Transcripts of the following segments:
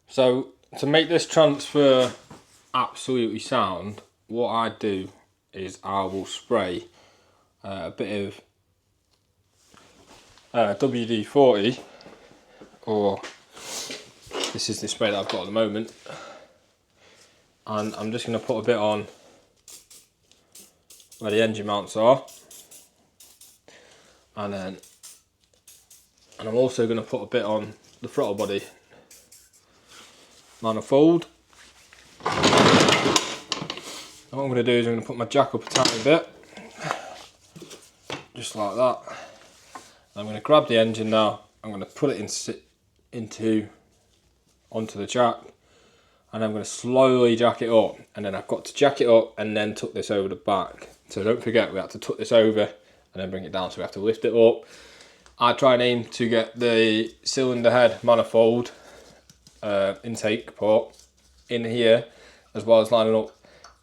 So to make this transfer absolutely sound, what I do is I will spray a bit of WD-40, or this is the spray that I've got at the moment, and I'm just going to put a bit on where the engine mounts are, and I'm also going to put a bit on the throttle body manifold. And what I'm going to do is I'm going to put my jack up a tiny bit, just like that. I'm going to grab the engine now, I'm going to put it onto the jack, and I'm going to slowly jack it up, and then I've got to jack it up and then tuck this over the back. So don't forget, we have to tuck this over and then bring it down, so we have to lift it up. I try and aim to get the cylinder head manifold intake port in here, as well as lining up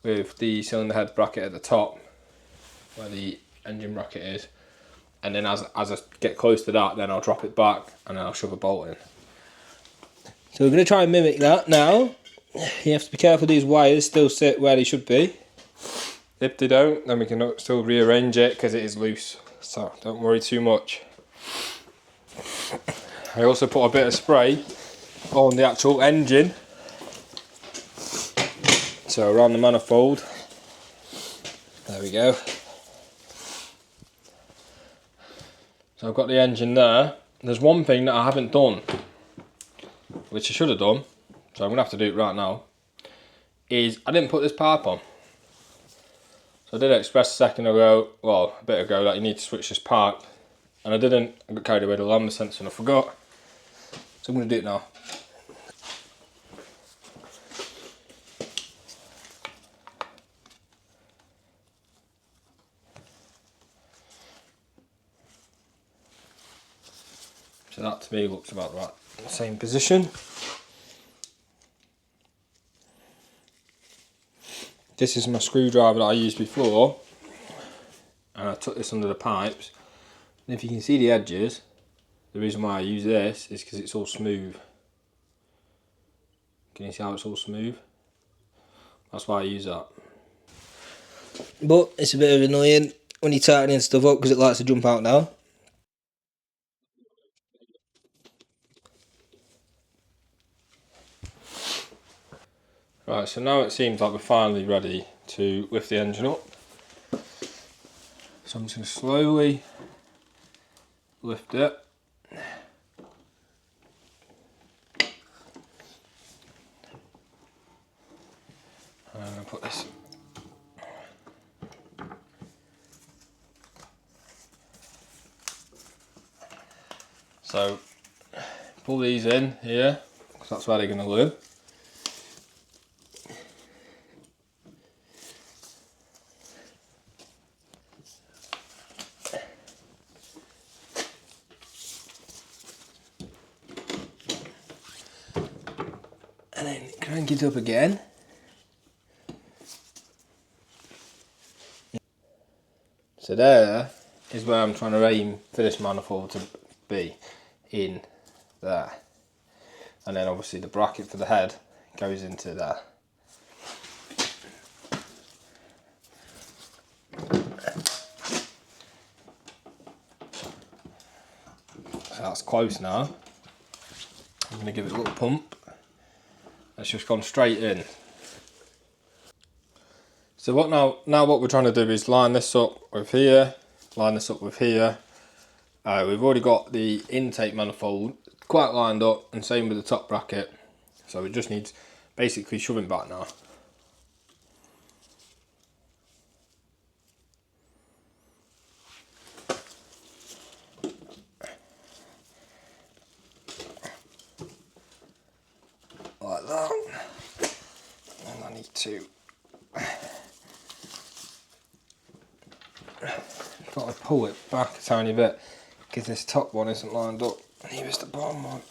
with the cylinder head bracket at the top where the engine bracket is, and then as I get close to that, then I'll drop it back and then I'll shove a bolt in. So we're going to try and mimic that now. You have to be careful these wires still sit where they should be. If they don't, then we can still rearrange it because it is loose, so don't worry too much. I also put a bit of spray on the actual engine, so around the manifold. There we go. So I've got the engine there. There's one thing that I haven't done, which I should have done, so I'm going to have to do it right now, is I didn't put this pipe on. So I did express a second ago, well a bit ago, that you need to switch this pipe, and I didn't. I got carried away with the lambda sensor and I forgot, so I'm going to do it now. So that to me looks about right, same position. This is my screwdriver that I used before, and I took this under the pipes. And if you can see the edges, the reason why I use this is because it's all smooth. Can you see how it's all smooth? That's why I use that. But it's a bit of annoying when you're tightening stuff up because it likes to jump out now. Right, so now it seems like we're finally ready to lift the engine up. So I'm just going to slowly lift it. And I'm going to put this. So pull these in here, because that's where they're going to live. And then crank it up again. So there is where I'm trying to aim for this manifold to be, in there. And then obviously the bracket for the head goes into there. So that's close now. I'm going to give it a little pump. It's just gone straight in. So now what we're trying to do is line this up with here, line this up with here. We've already got the intake manifold quite lined up, and same with the top bracket. So it just needs basically shoving back now. Like that. And I need to got to pull it back a tiny bit because this top one isn't lined up. And here's the bottom one.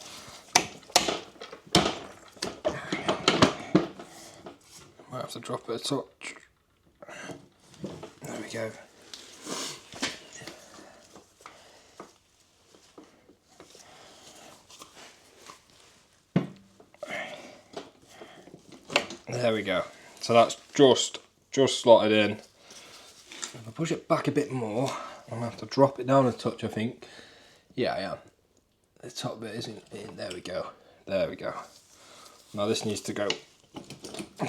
Might have to drop it a touch. There we go. There we go. So that's just slotted in. If I push it back a bit more, I'm gonna have to drop it down a touch, I think. Yeah, I am. The top bit isn't in. There we go. There we go. Now this needs to go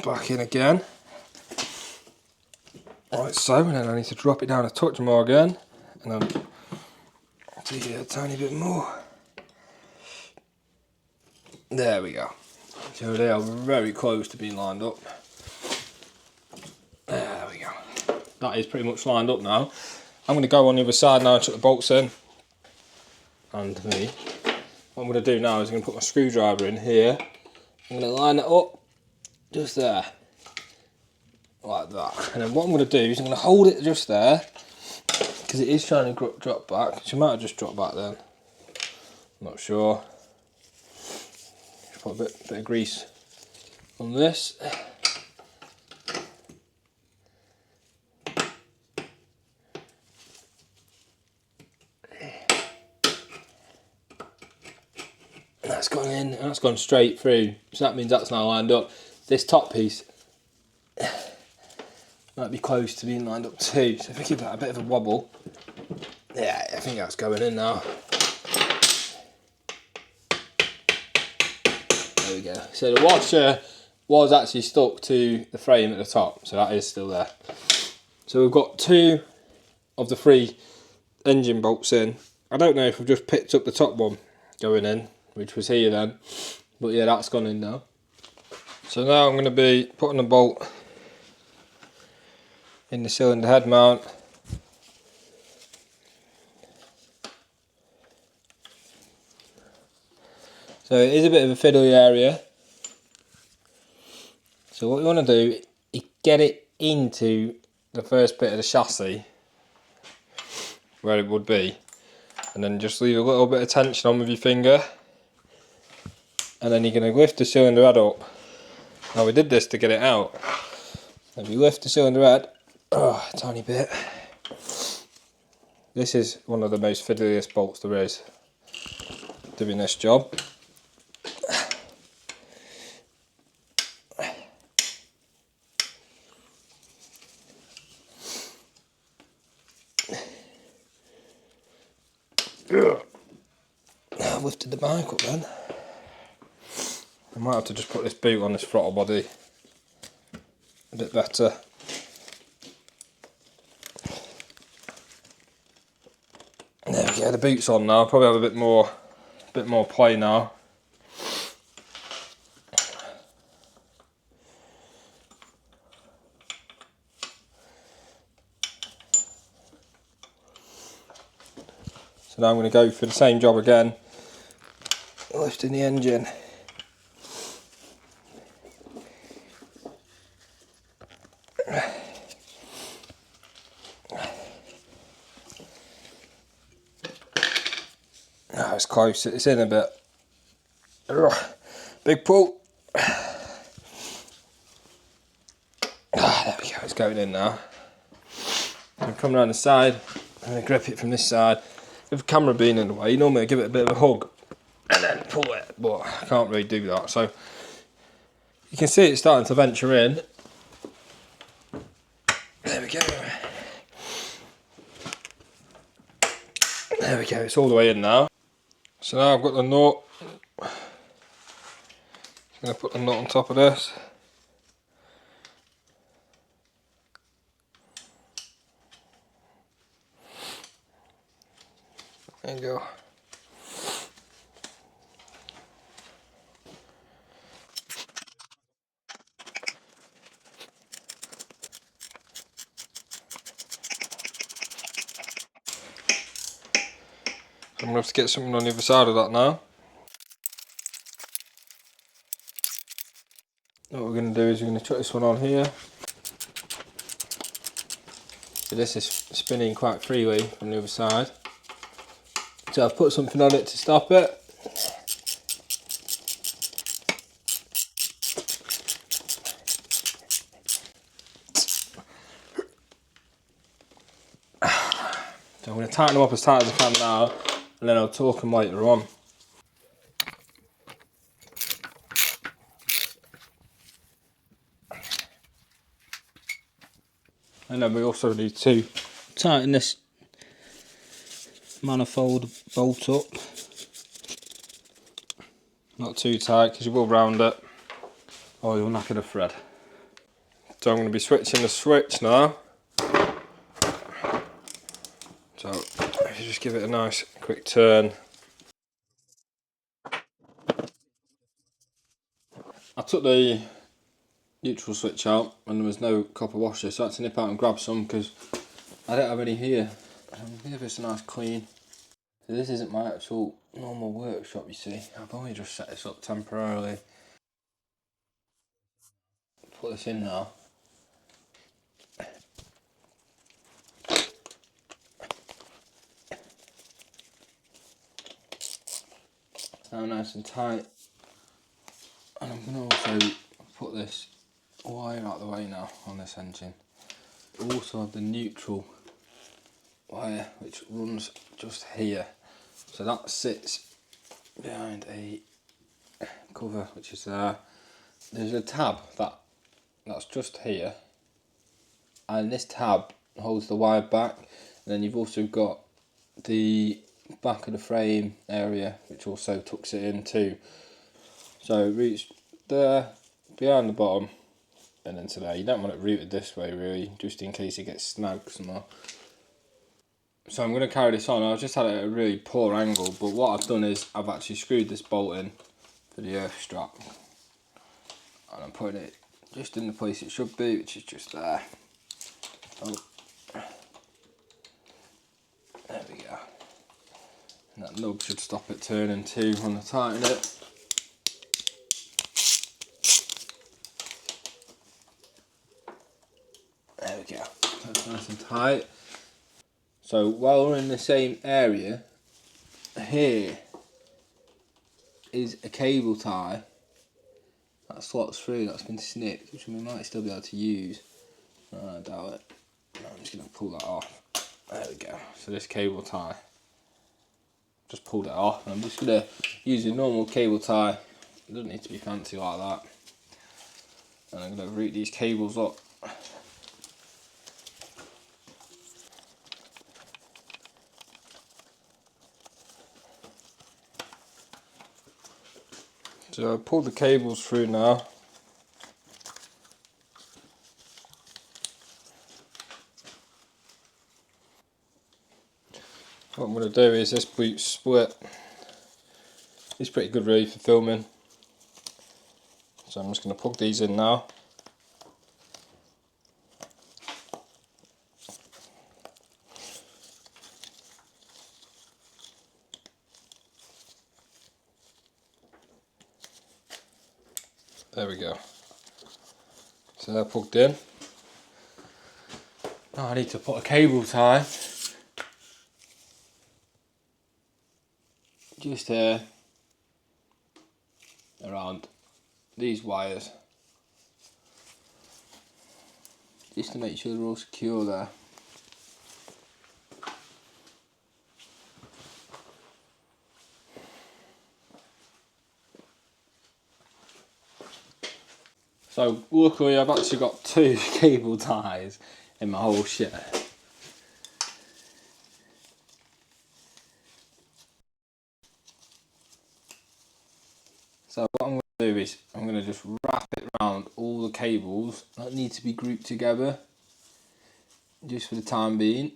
back in again. Like so, and then I need to drop it down a touch more again, and then take it a tiny bit more. There we go. So they are very close to being lined up. There we go. That is pretty much lined up now. I'm going to go on the other side now and chuck the bolts in. And what I'm going to do now is I'm going to put my screwdriver in here. I'm going to line it up just there. Like that. And then what I'm going to do is I'm going to hold it just there, because it is trying to drop back. She might have just dropped back then. I'm not sure. Just put a bit of grease on this. That's gone in, and that's gone straight through. So that means that's now lined up. This top piece might be close to being lined up too. So if I give that a bit of a wobble, yeah, I think that's going in now. There we go. So the washer was actually stuck to the frame at the top, so that is still there. So we've got 2 of the 3 engine bolts in. I don't know if I've just picked up the top one going in, which was here then, but yeah, that's gone in now. So now I'm going to be putting a bolt in the cylinder head mount. So it is a bit of a fiddly area. So what you want to do is get it into the first bit of the chassis where it would be, and then just leave a little bit of tension on with your finger, and then you're going to lift the cylinder head up. Now we did this to get it out. If you lift the cylinder head a tiny bit, this is one of the most fiddliest bolts there is doing this job. I've lifted the bike up then. I might have to just put this boot on this throttle body a bit better. There we go, the boot's on now. Probably have a bit more play now. So now I'm going to go for the same job again, lifting the engine. Oh, it's close, it's in a bit. Big pull. There we go, it's going in now. I'm coming around the side, I'm going to grip it from this side. With the camera being in the way, normally I give it a bit of a hug and then pull it, but I can't really do that. So you can see it's starting to venture in. There we go. There we go, it's all the way in now. So now I've got the nut. I'm going to put the nut on top of this. There you go. I'm going to have to get something on the other side of that now. What we're going to do is we're going to chuck this one on here. So this is spinning quite freely from the other side. So I've put something on it to stop it. So I'm going to tighten them up as tight as I can now, and then I'll torque them later on. And then we also need to tighten this manifold bolt up. Not too tight because you will round it or you'll knacker the thread. So I'm going to be switching the switch now. So if you just give it a nice quick turn. I took the neutral switch out and there was no copper washer, so I had to nip out and grab some because I don't have any here. I'll give this a nice clean. So this isn't my actual normal workshop, you see. I've only just set this up temporarily. Put this in now. It's now nice and tight. And I'm going to also put this wire out of the way now on this engine. I also have the neutral wire which runs just here. So that sits behind a cover which is there. There's a tab that's just here. And this tab holds the wire back. And then you've also got the back of the frame area which also tucks it in too. So it roots there, behind the bottom, and into there. You don't want it routed this way really, just in case it gets snagged somewhere. So I'm going to carry this on. I've just had it at a really poor angle, but what I've done is I've actually screwed this bolt in for the earth strap. And I'm putting it just in the place it should be, which is just there. Oh. There we go. And that nub should stop it turning too when I tighten it. There we go. That's nice and tight. So while we're in the same area, here is a cable tie that slots through, that's been snipped, which we might still be able to use. I doubt it. No, I'm just going to pull that off. There we go. So this cable tie, just pulled it off, and I'm just going to use a normal cable tie. It doesn't need to be fancy like that. And I'm going to route these cables up. So I pulled the cables through now. What I'm going to do is this boot split. It's pretty good really for filming. So I'm just going to plug these in now. There we go. So they're plugged in. Now I need to put a cable tie just here around these wires, just to make sure they're all secure there. So luckily I've actually got 2 cable ties in my whole shed. So what I'm going to do is I'm going to just wrap it around all the cables that need to be grouped together, just for the time being.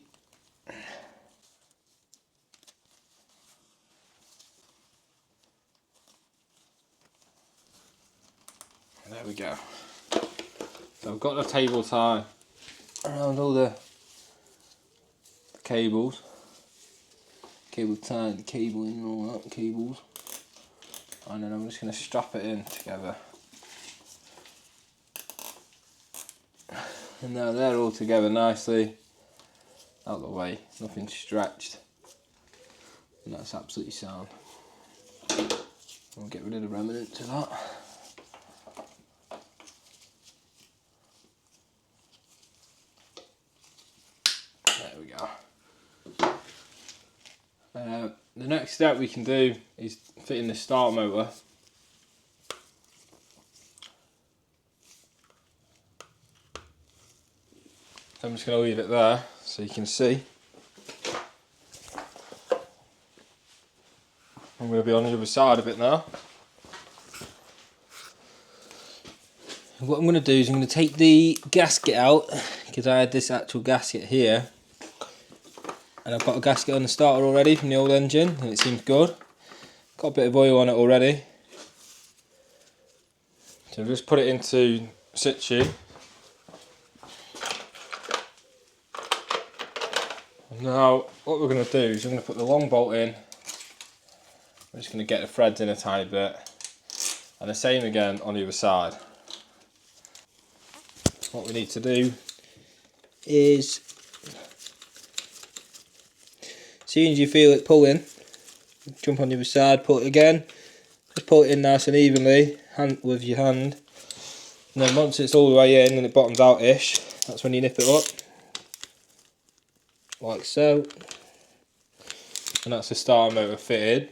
There we go. So I've got the cable tie around all the cables, cable tie, cabling and all that, cables, and then I'm just going to strap it in together. And now they're all together nicely, out of the way, nothing stretched, and that's absolutely sound. I'll get rid of the remnants of that. There we go. The next step we can do is fit in the start motor. I'm just going to leave it there so you can see. I'm going to be on the other side of it now. What I'm going to do is I'm going to take the gasket out, because I had this actual gasket here, and I've got a gasket on the starter already from the old engine and it seems good. Got a bit of oil on it already. So just put it into situ. Now what we're going to do is we're going to put the long bolt in. We're just going to get the threads in a tiny bit, and the same again on the other side. What we need to do is, as soon as you feel it pulling, jump on the other side, pull it again, just pull it in nice and evenly with your hand, and then once it's all the way in and it bottoms out ish, that's when you nip it up, like so, and that's the starter motor fitted.